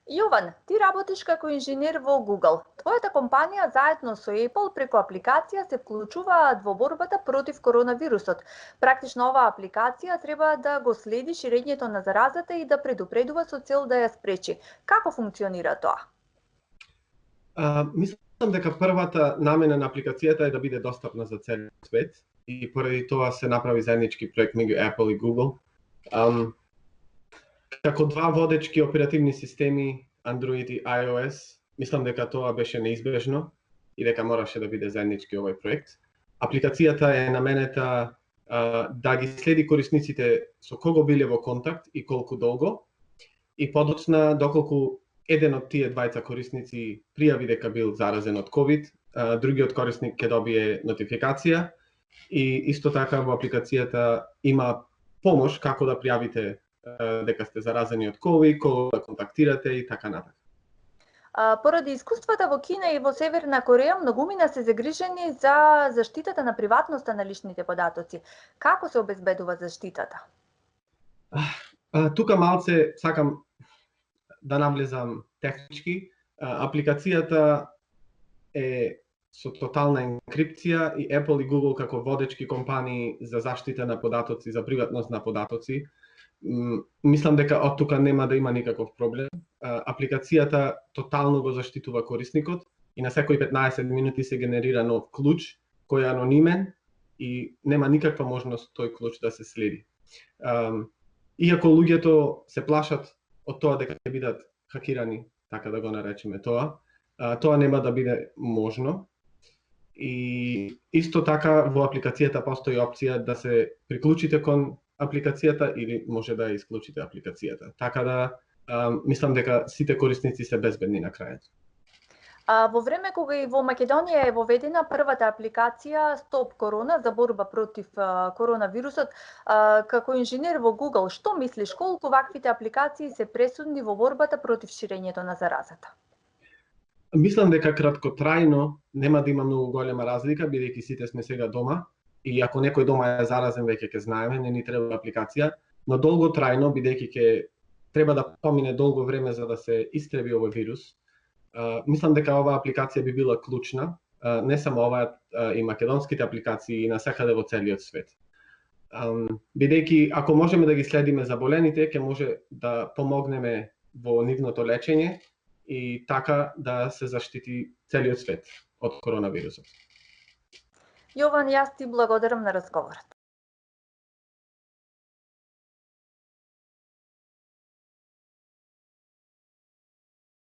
Јован, ти работиш како инженер во Google. Твојата компанија заедно со Apple преку апликација се вклучуваат во борбата против коронавирусот. Практично оваа апликација треба да го следи ширењето на заразата и да предупредува со цел да ја спречи. Како функционира тоа? Мислам дека првата намена на апликацијата е да биде достапна за целиот свет и поради тоа се направи заеднички проект меѓу Apple и Google. Како два водечки оперативни системи, Android и iOS, мислам дека тоа беше неизбежно и дека мораше да биде заеднички овој проект. Апликацијата е наменета да ги следи корисниците со кого биле во контакт и колку долго, и подоцна доколку еден од тие двајца корисници пријави дека бил заразен од COVID, другиот корисник ќе добие нотификација и исто така во апликацијата има помош како да пријавите дека сте заразени од COVID, кого да контактирате и така натаму. Поради искуствата во Кина и во Северна Кореја, многумина се загрижени за заштитата на приватноста на личните податоци. Како се обезбедува заштитата? Тука малце сакам да навлезам технички. Апликацијата е со тотална енкрипција и Apple и Google како водечки компании за заштита на податоци, за приватност на податоци, мислам дека од тука нема да има никаков проблем. Апликацијата тотално го заштитува корисникот и на секои 15 минути се генерира нов клуч кој е анонимен и нема никаква можност тој клуч да се следи. Иако луѓето се плашат од тоа дека ќе бидат хакирани, така да го наречеме тоа, тоа нема да биде можно. И исто така во апликацијата постои опција да се приклучите кон апликацијата или може да ја исклучите апликацијата. Така да мислам дека сите корисници се безбедни на крајот. Во време кога и во Македонија е воведена првата апликација Стоп Корона за борба против коронавирусот, како инженер во Google, што мислиш колку ваквите апликации се пресудни во борбата против ширењето на заразата? Мислам дека краткотрајно нема да има многу голема разлика, бидејќи сите сме сега дома и ако некој дома е заразен веќе ќе знаеме, не ни треба апликација, но долготрајно бидејќи ќе треба да помине долго време за да се истреби овој вирус. Мислам дека оваа апликација би била клучна, не само оваа, и македонските апликации и насекаде во целиот свет. Бидејќи ако можеме да ги следиме заболените, ќе може да помогнеме во нивното лечење и така да се заштити целиот свет од коронавирусот. Јован, јас ти благодарам на разговорот.